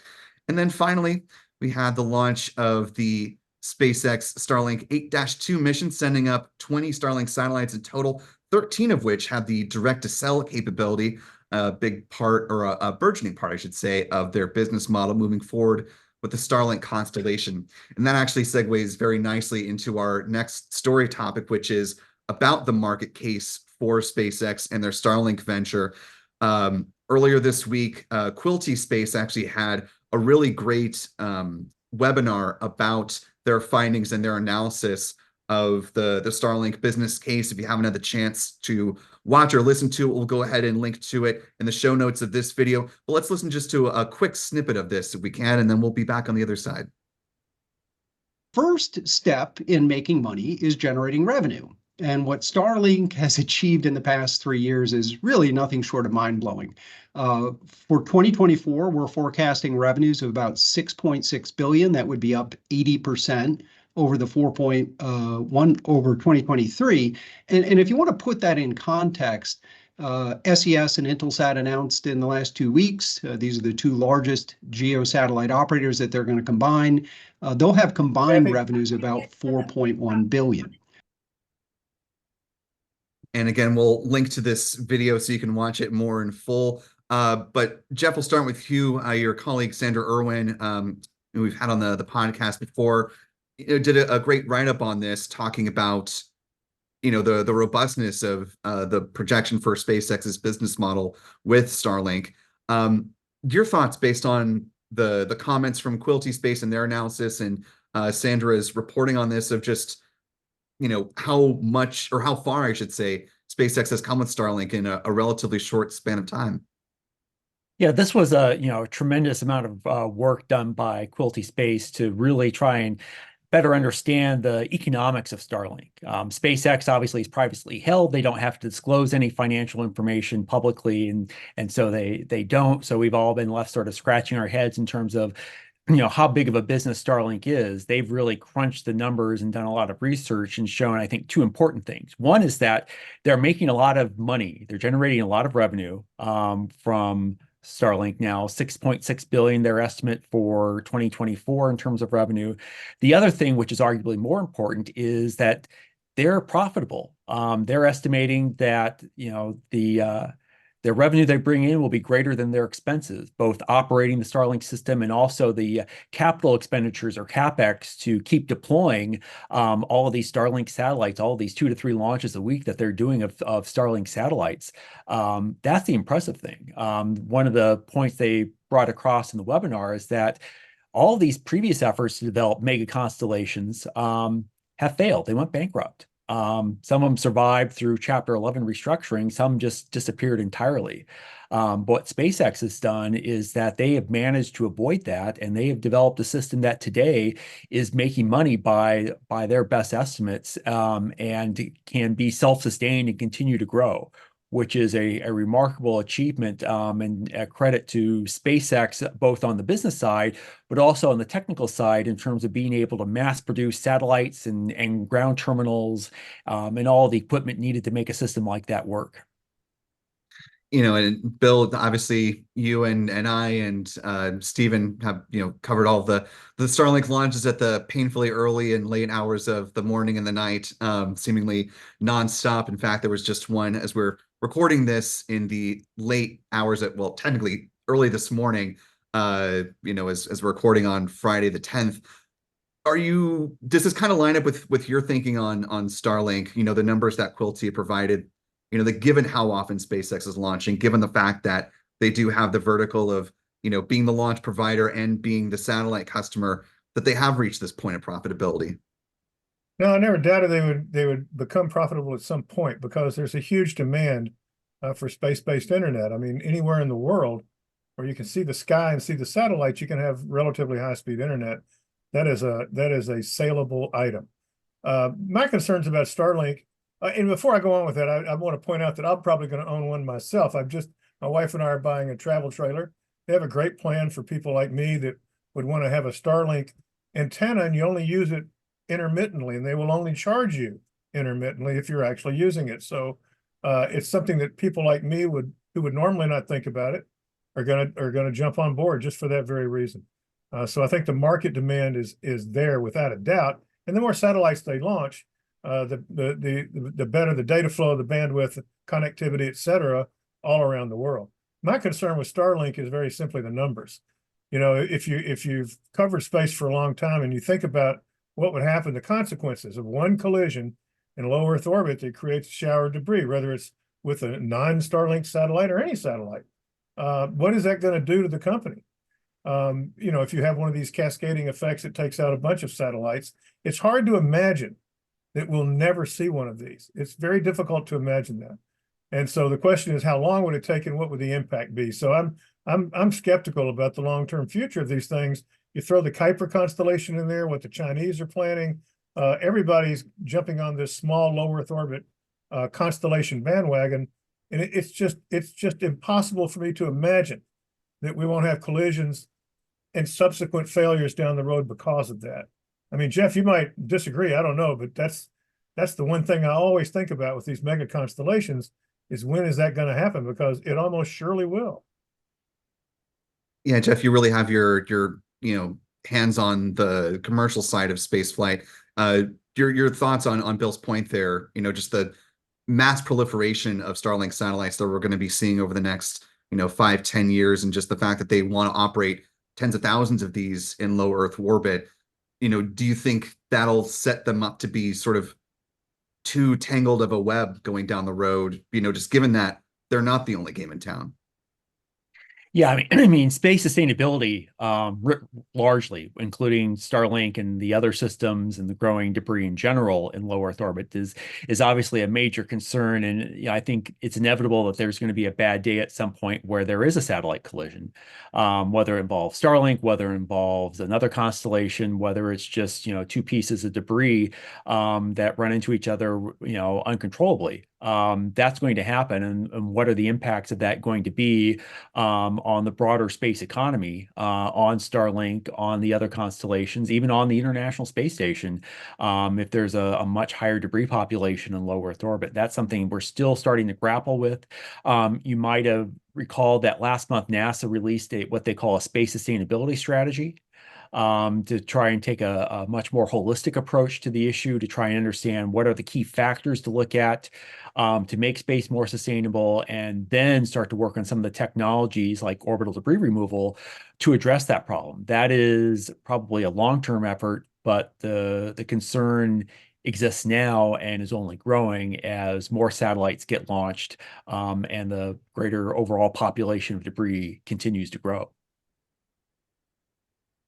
And then finally, we had the launch of the SpaceX Starlink 8-2 mission, sending up 20 Starlink satellites in total, 13 of which have the direct-to-cell capability, a big part, or a burgeoning part, I should say, of their business model moving forward with the Starlink constellation. And that actually segues very nicely into our next story topic, which is about the market case for SpaceX and their Starlink venture. Earlier this week, Quilty Space actually had a really great webinar about their findings and their analysis of the Starlink business case. If you haven't had the chance to watch or listen to it, we'll go ahead and link to it in the show notes of this video. But let's listen just to a quick snippet of this if we can, and then we'll be back on the other side. First step in making money is generating revenue. And what Starlink has achieved in the past 3 years is really nothing short of mind-blowing. For 2024, we're forecasting revenues of about $6.6 billion. That would be up 80% over the 4.1 over 2023. And if you want to put that in context, SES and Intelsat announced in the last 2 weeks. These are the two largest GEO satellite operators that they're going to combine. They'll have combined revenues about $4.1 billion. And again, we'll link to this video so you can watch it more in full. But Jeff, we'll start with you. Your colleague Sandra Irwin, who we've had on the podcast before, did a great write-up on this, talking about the robustness of the projection for SpaceX's business model with Starlink. Your thoughts based on the comments from Quilty Space and their analysis, and Sandra's reporting on this, of just how much, or how far I should say, SpaceX has come with Starlink in a relatively short span of time. Yeah, this was a tremendous amount of work done by Quilty Space to really try and better understand the economics of Starlink. SpaceX obviously is privately held. They don't have to disclose any financial information publicly, and so they don't. So we've all been left sort of scratching our heads in terms of how big of a business Starlink is. They've really crunched the numbers and done a lot of research and shown, I think, two important things. One is that they're making a lot of money. They're generating a lot of revenue from Starlink now, 6.6 billion, their estimate for 2024 in terms of revenue. The other thing, which is arguably more important, is that they're profitable. They're estimating that their revenue they bring in will be greater than their expenses, both operating the Starlink system and also the capital expenditures, or CapEx, to keep deploying all of these Starlink satellites, all of these 2 to 3 launches a week that they're doing of Starlink satellites. That's the impressive thing. One of the points they brought across in the webinar is that all of these previous efforts to develop mega constellations have failed. They went bankrupt. Some of them survived through Chapter 11 restructuring. Some just disappeared entirely. But what SpaceX has done is that they have managed to avoid that, and they have developed a system that today is making money by their best estimates, and can be self-sustained and continue to grow, which is a remarkable achievement, and a credit to SpaceX, both on the business side, but also on the technical side, in terms of being able to mass produce satellites and ground terminals, and all the equipment needed to make a system like that work. And Bill, obviously you and I and Stephen have covered all the Starlink launches at the painfully early and late hours of the morning and the night, seemingly nonstop. In fact, there was just one as we're recording this in the late hours technically early this morning, as we're recording on Friday the 10th. Does this kind of line up with your thinking on Starlink? The numbers that Quilty provided, given how often SpaceX is launching, given the fact that they do have the vertical of, being the launch provider and being the satellite customer, that they have reached this point of profitability. No, I never doubted they would become profitable at some point, because there's a huge demand for space-based internet. I mean, anywhere in the world where you can see the sky and see the satellites, you can have relatively high-speed internet. That is a saleable item. My concerns about Starlink, and before I go on with that, I want to point out that I'm probably going to own one myself. My wife and I are buying a travel trailer. They have a great plan for people like me that would want to have a Starlink antenna, and you only use it intermittently, and they will only charge you intermittently if you're actually using it. So it's something that people like me who would normally not think about it are gonna jump on board just for that very reason. So I think the market demand is there without a doubt, and the more satellites they launch, the better the data flow, the bandwidth, connectivity, etc., all around the world. My concern with Starlink is very simply the numbers. If you've covered space for a long time and you think about what would happen, the consequences of one collision in low Earth orbit that creates a shower of debris, whether it's with a non-Starlink satellite or any satellite, what is that going to do to the company? If you have one of these cascading effects that takes out a bunch of satellites, it's hard to imagine that we'll never see one of these. It's very difficult to imagine that. And so the question is, how long would it take and what would the impact be? So I'm skeptical about the long-term future of these things. You throw the Kuiper constellation in there, what the Chinese are planning, everybody's jumping on this small low Earth orbit constellation bandwagon. And it's just impossible for me to imagine that we won't have collisions and subsequent failures down the road because of that. I mean, Jeff, you might disagree, I don't know, but that's the one thing I always think about with these mega constellations is when is that going to happen? Because it almost surely will. Yeah, Jeff, you really have your hands on the commercial side of space flight. Your thoughts on Bill's point there, just the mass proliferation of Starlink satellites that we're going to be seeing over the next 5-10 years, and just the fact that they want to operate tens of thousands of these in low Earth orbit. Do you think that'll set them up to be sort of too tangled of a web going down the road, just given that they're not the only game in town? Yeah, I mean, space sustainability, largely, including Starlink and the other systems and the growing debris in general in low Earth orbit, is obviously a major concern. And I think it's inevitable that there's going to be a bad day at some point where there is a satellite collision, whether it involves Starlink, whether it involves another constellation, whether it's just two pieces of debris that run into each other, uncontrollably. That's going to happen, and what are the impacts of that going to be on the broader space economy, on Starlink, on the other constellations, even on the International Space Station, if there's a much higher debris population in low Earth orbit? That's something we're still starting to grapple with. You might have recalled that last month NASA released what they call a space sustainability strategy, to try and take a much more holistic approach to the issue, to try and understand what are the key factors to look at to make space more sustainable, and then start to work on some of the technologies like orbital debris removal to address that problem. That is probably a long-term effort, but the concern exists now and is only growing as more satellites get launched, and the greater overall population of debris continues to grow.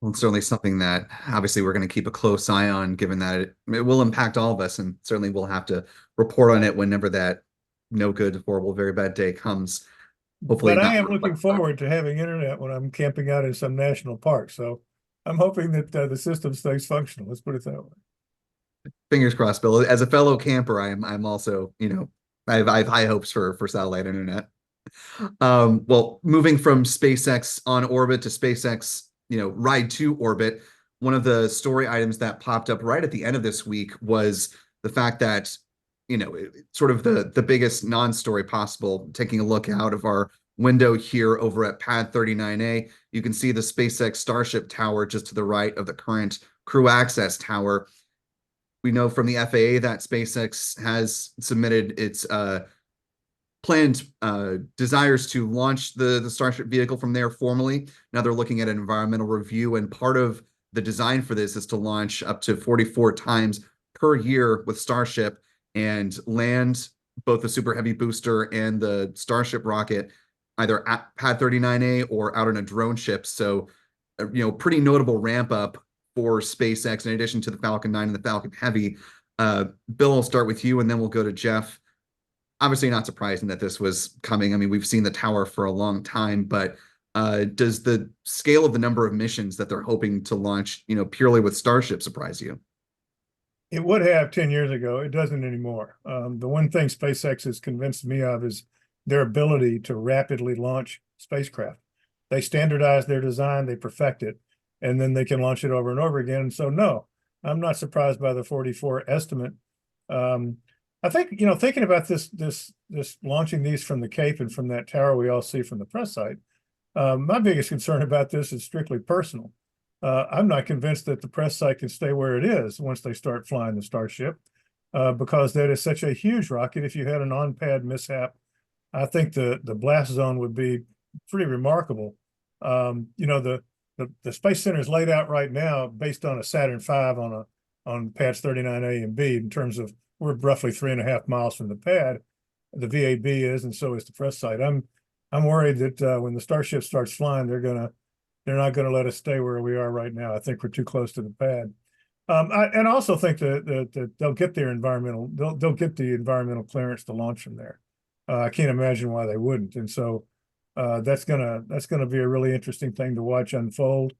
Well, it's certainly something that obviously we're going to keep a close eye on, given that it will impact all of us, and certainly we'll have to report on it whenever that no good, horrible, very bad day comes. Hopefully, but I am looking forward to having internet when I'm camping out in some national park. So I'm hoping that the system stays functional. Let's put it that way. Fingers crossed, Bill. As a fellow camper, I'm also, I have high hopes for satellite internet. Well, moving from SpaceX on orbit to SpaceX, ride to orbit, one of the story items that popped up right at the end of this week was the fact that, sort of the biggest non-story possible, taking a look out of our window here over at pad 39A, you can see the SpaceX Starship tower just to the right of the current crew access tower. We know from the FAA that SpaceX has submitted its planned desires to launch the Starship vehicle from there formally. Now they're looking at an environmental review, and part of the design for this is to launch up to 44 times per year with Starship and land both the Super Heavy booster and the Starship rocket either at pad 39A or out on a drone ship. So, pretty notable ramp up for SpaceX in addition to the Falcon 9 and the Falcon Heavy. Bill, I'll start with you and then we'll go to Jeff. Obviously not surprising that this was coming. I mean, we've seen the tower for a long time, but does the scale of the number of missions that they're hoping to launch, purely with Starship surprise you? It would have 10 years ago. It doesn't anymore. The one thing SpaceX has convinced me of is their ability to rapidly launch spacecraft. They standardize their design, they perfect it, and then they can launch it over and over again. And so, no, I'm not surprised by the 44 estimate. I think, thinking about this launching these from the Cape and from that tower we all see from the press site, my biggest concern about this is strictly personal. I'm not convinced that the press site can stay where it is once they start flying the Starship, because that is such a huge rocket. If you had an on-pad mishap, I think the blast zone would be pretty remarkable. The Space Center is laid out right now based on a Saturn V on pads 39A and B, in terms of we're roughly 3.5 miles from the pad. The VAB is, and so is the press site. I'm worried that when the Starship starts flying, they're not going to let us stay where we are right now. I think we're too close to the pad. I also think that they'll get their they'll get the environmental clearance to launch from there. I can't imagine why they wouldn't. And so that's gonna be a really interesting thing to watch unfold.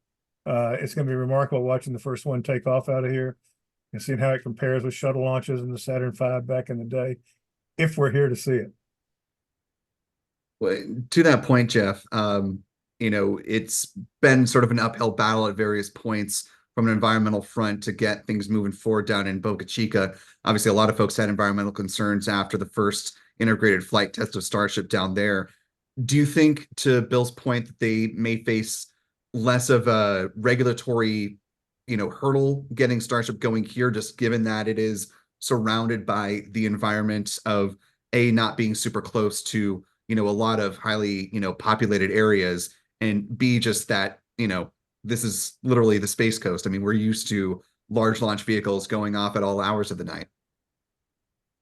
It's gonna be remarkable watching the first one take off out of here and seeing how it compares with shuttle launches in the Saturn V back in the day, if we're here to see it. Well, to that point, Jeff, it's been sort of an uphill battle at various points from an environmental front to get things moving forward down in Boca Chica. Obviously, a lot of folks had environmental concerns after the first integrated flight test of Starship down there. Do you think, to Bill's point, that they may face less of a regulatory, hurdle getting Starship going here, just given that it is surrounded by the environment of not being super close to, a lot of highly, populated areas, and B, just that, this is literally the Space Coast. I mean, we're used to large launch vehicles going off at all hours of the night.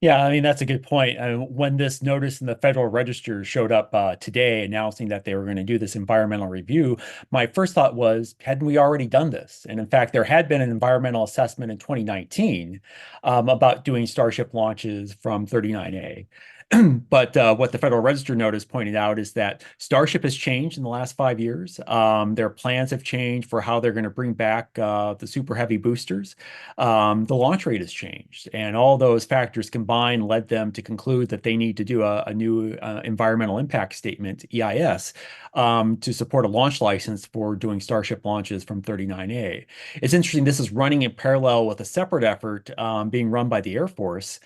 Yeah, I mean, that's a good point. When this notice in the Federal Register showed up today announcing that they were going to do this environmental review, my first thought was, hadn't we already done this? And in fact, there had been an environmental assessment in 2019 about doing Starship launches from 39A. But what the Federal Register notice pointed out is that Starship has changed in the last 5 years. Their plans have changed for how they're going to bring back the super heavy boosters. The launch rate has changed, and all those factors combined led them to conclude that they need to do a new environmental impact statement, EIS, to support a launch license for doing Starship launches from 39A. It's interesting, this is running in parallel with a separate effort being run by the Air Force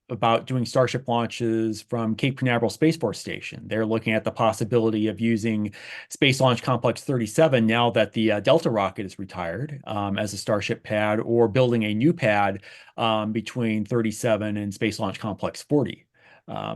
about doing Starship launches from Cape Canaveral Space Force Station. They're looking at the possibility of using Space Launch Complex 37 now that the Delta rocket is retired as a Starship pad, or building a new pad between 37 and Space Launch Complex 40.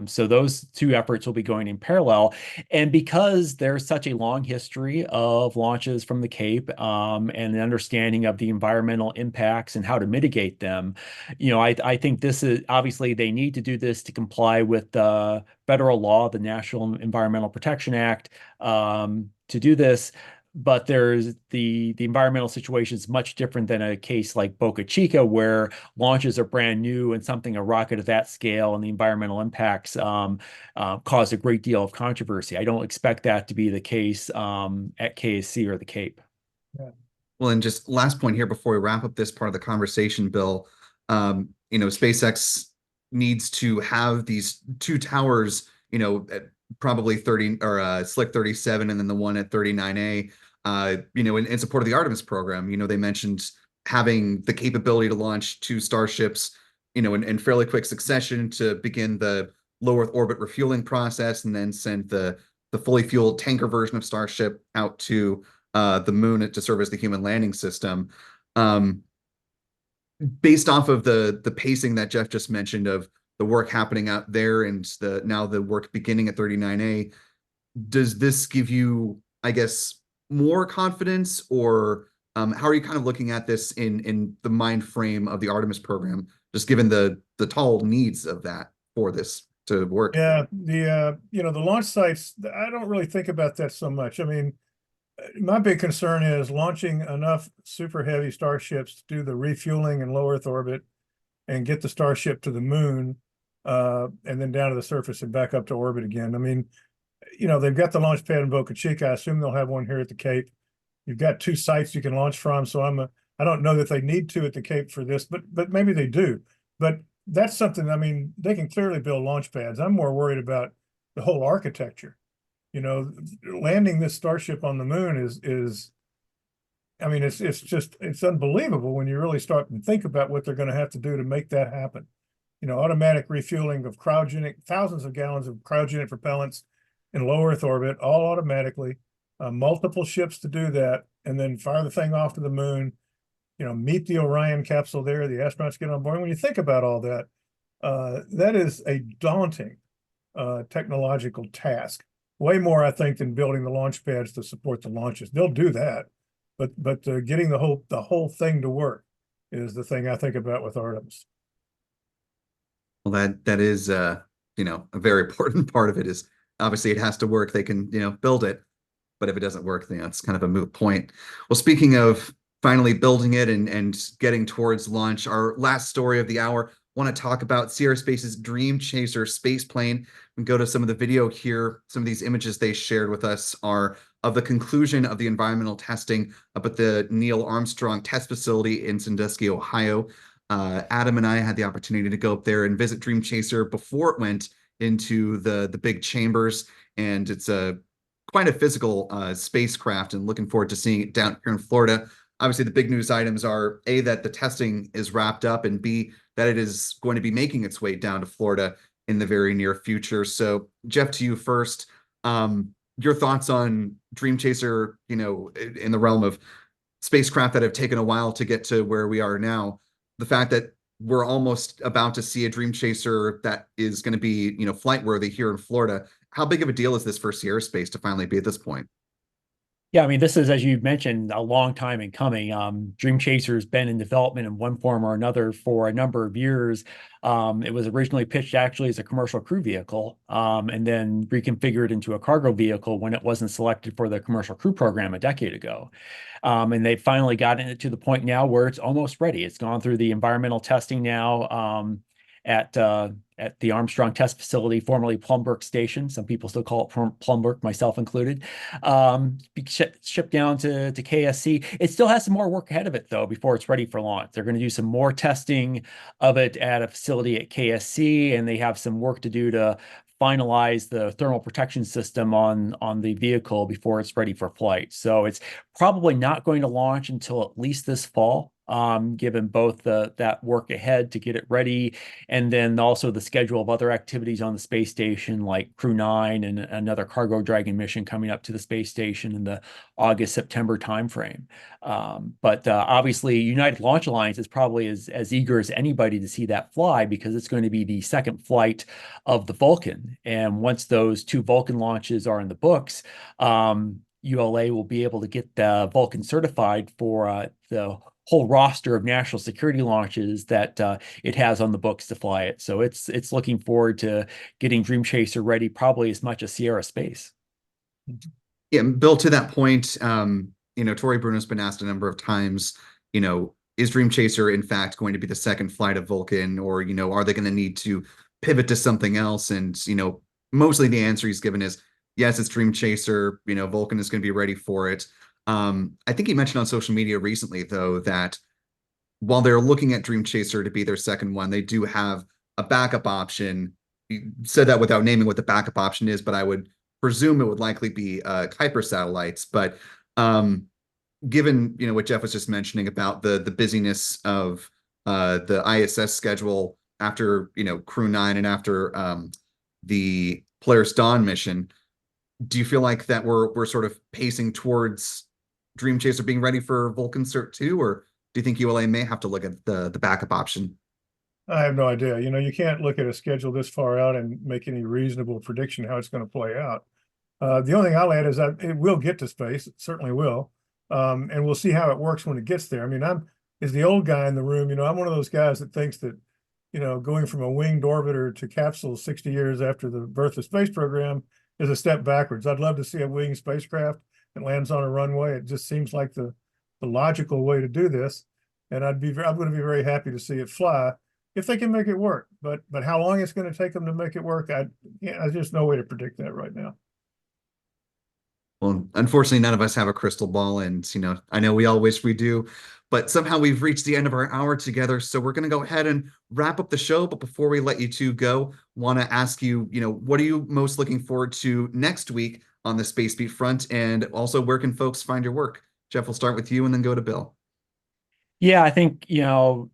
So those two efforts will be going in parallel. And because there's such a long history of launches from the Cape and an understanding of the environmental impacts and how to mitigate them, I think this is obviously they need to do this to comply with the federal law, the National Environmental Protection Act, to do this. But there's the environmental situation is much different than a case like Boca Chica, where launches are brand new and a rocket of that scale and the environmental impacts cause a great deal of controversy. I don't expect that to be the case at KSC or the Cape. Yeah. Well, and just last point here before we wrap up this part of the conversation, Bill, SpaceX needs to have these two towers, at probably 30 or Slick 37, and then the one at 39A, in support of the Artemis program. They mentioned having the capability to launch two Starships, in fairly quick succession to begin the low Earth orbit refueling process, and then send the fully fueled tanker version of Starship out to the moon to serve as the human landing system. Based off of the pacing that Jeff just mentioned of the work happening out there and now the work beginning at 39A, does this give you, I guess, more confidence, or how are you kind of looking at this in the mind frame of the Artemis program, just given the tall needs of that for this to work? Yeah, the launch sites, I don't really think about that so much. I mean, my big concern is launching enough super heavy Starships to do the refueling in low Earth orbit and get the Starship to the moon, and then down to the surface and back up to orbit again. I mean, they've got the launch pad in Boca Chica. I assume they'll have one here at the Cape. You've got two sites you can launch from, so I don't know that they need to at the Cape for this, but maybe they do. But that's something, I mean, they can clearly build launch pads. I'm more worried about the whole architecture. Landing this Starship on the moon is I mean, it's unbelievable when you really start to think about what they're going to have to do to make that happen. Automatic refueling of cryogenic, thousands of gallons of cryogenic propellants in low Earth orbit, all automatically, multiple ships to do that, and then fire the thing off to the moon, meet the Orion capsule there, the astronauts get on board. When you think about all that, that is a daunting technological task. Way more, I think, than building the launch pads to support the launches. They'll do that, but getting the whole thing to work is the thing I think about with Artemis. Well, that is a very important part of it. Is obviously it has to work. They can build it, but if it doesn't work, then it's kind of a moot point. Well, speaking of finally building it and getting towards launch, our last story of the hour, want to talk about Sierra Space's Dream Chaser space plane. We go to some of the video here. Some of these images they shared with us are of the conclusion of the environmental testing up at the Neil Armstrong Test Facility in Sandusky, Ohio. Adam and I had the opportunity to go up there and visit Dream Chaser before it went into the big chambers, and it's quite a physical spacecraft, and looking forward to seeing it down here in Florida. Obviously, the big news items are A, that the testing is wrapped up, and B, that it is going to be making its way down to Florida in the very near future. So Jeff, to you first, your thoughts on Dream Chaser, in the realm of spacecraft that have taken a while to get to where we are now, the fact that we're almost about to see a Dream Chaser that is going to be, flight worthy here in Florida. How big of a deal is this for Sierra Space to finally be at this point? Yeah, I mean, this is, as you mentioned, a long time in coming. Dream Chaser's been in development in one form or another for a number of years. It was originally pitched actually as a commercial crew vehicle, and then reconfigured into a cargo vehicle when it wasn't selected for the commercial crew program a decade ago. And they've finally gotten it to the point now where it's almost ready. It's gone through the environmental testing now at the Armstrong Test Facility, formerly Plumbrook Station. Some people still call it Plumbrook, myself included. Shipped down to KSC. It still has some more work ahead of it, though, before it's ready for launch. They're going to do some more testing of it at a facility at KSC, and they have some work to do to finalize the thermal protection system on the vehicle before it's ready for flight. So it's probably not going to launch until at least this fall, given both that work ahead to get it ready, and then also the schedule of other activities on the space station, like Crew 9 and another Cargo Dragon mission coming up to the space station in the August-September timeframe. But obviously, United Launch Alliance is probably as eager as anybody to see that fly, because it's going to be the second flight of the Vulcan. And once those two Vulcan launches are in the books, ULA will be able to get the Vulcan certified for the whole roster of national security launches that it has on the books to fly it. So it's looking forward to getting Dream Chaser ready, probably as much as Sierra Space. Yeah, Bill, to that point, Tori Bruno's been asked a number of times, is Dream Chaser in fact going to be the second flight of Vulcan, or, are they going to need to pivot to something else? And, mostly the answer he's given is, yes, it's Dream Chaser, Vulcan is going to be ready for it. I think he mentioned on social media recently, though, that while they're looking at Dream Chaser to be their second one, they do have a backup option. He said that without naming what the backup option is, but I would presume it would likely be Kuiper satellites. But given what Jeff was just mentioning about the busyness of the ISS schedule after Crew 9 and after the Polaris Dawn mission, do you feel like that we're sort of pacing towards Dream Chaser being ready for Vulcan Cert 2, or do you think ULA may have to look at the backup option? I have no idea. You can't look at a schedule this far out and make any reasonable prediction how it's going to play out. The only thing I'll add is that it will get to space. It certainly will. And we'll see how it works when it gets there. I mean, as the old guy in the room, I'm one of those guys that thinks that, going from a winged orbiter to capsule 60 years after the birth of the space program is a step backwards. I'd love to see a winged spacecraft that lands on a runway. It just seems like the logical way to do this. And I'm going to be very happy to see it fly if they can make it work. But how long it's going to take them to make it work, there's just no way to predict that right now. Well, unfortunately, none of us have a crystal ball, and I know we all wish we do, but somehow we've reached the end of our hour together. So we're going to go ahead and wrap up the show. But before we let you two go, want to ask you, what are you most looking forward to next week on the Space Beat front, and also where can folks find your work? Jeff, we'll start with you and then go to Bill. Yeah, I think,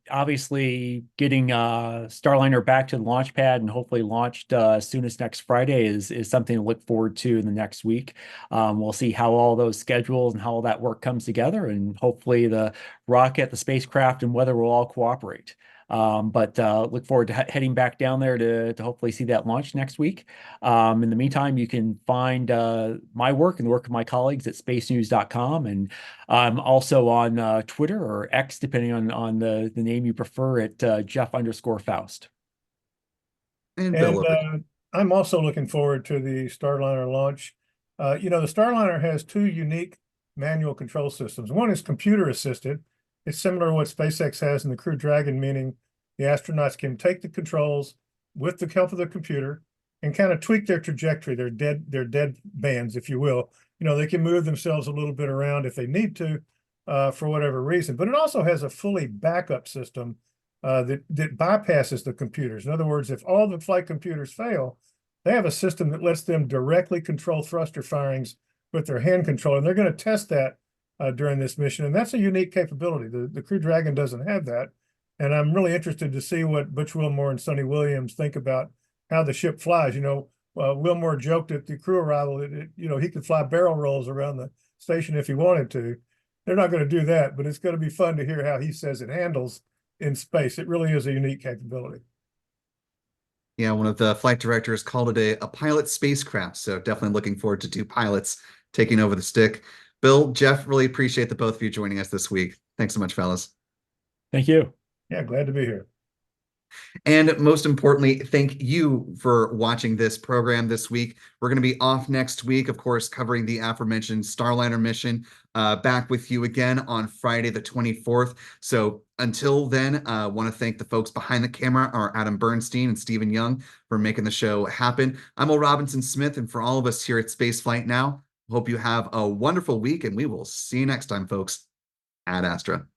obviously getting Starliner back to the launch pad and hopefully launched as soon as next Friday is something to look forward to in the next week. We'll see how all those schedules and how all that work comes together, and hopefully the rocket, the spacecraft, and weather will all cooperate. But look forward to heading back down there to hopefully see that launch next week. In the meantime, you can find my work and the work of my colleagues at spacenews.com, and I'm also on Twitter or X, depending on the name you prefer, at Jeff_Foust. And I'm also looking forward to the Starliner launch. The Starliner has two unique manual control systems. One is computer assisted. It's similar to what SpaceX has in the Crew Dragon, meaning the astronauts can take the controls with the help of the computer and kind of tweak their trajectory, their dead bands, if you will. They can move themselves a little bit around if they need to for whatever reason. But it also has a fully backup system that bypasses the computers. In other words, if all the flight computers fail, they have a system that lets them directly control thruster firings with their hand control. And they're going to test that during this mission. And that's a unique capability. The Crew Dragon doesn't have that. And I'm really interested to see what Butch Wilmore and Sonny Williams think about how the ship flies. Wilmore joked at the crew arrival that he could fly barrel rolls around the station if he wanted to. They're not going to do that, but it's going to be fun to hear how he says it handles in space. It really is a unique capability. Yeah, one of the flight directors called it a pilot spacecraft, so definitely looking forward to two pilots taking over the stick. Bill, Jeff, really appreciate the both of you joining us this week. Thanks so much, fellas. Thank you. Yeah, glad to be here. And most importantly, thank you for watching this program this week. We're going to be off next week, of course, covering the aforementioned Starliner mission. Back with you again on Friday the 24th. So until then, I want to thank the folks behind the camera, our Adam Bernstein and Stephen Young, for making the show happen. I'm Will Robinson Smith, and for all of us here at Spaceflight Now, hope you have a wonderful week, and we will see you next time, folks. Ad Astra.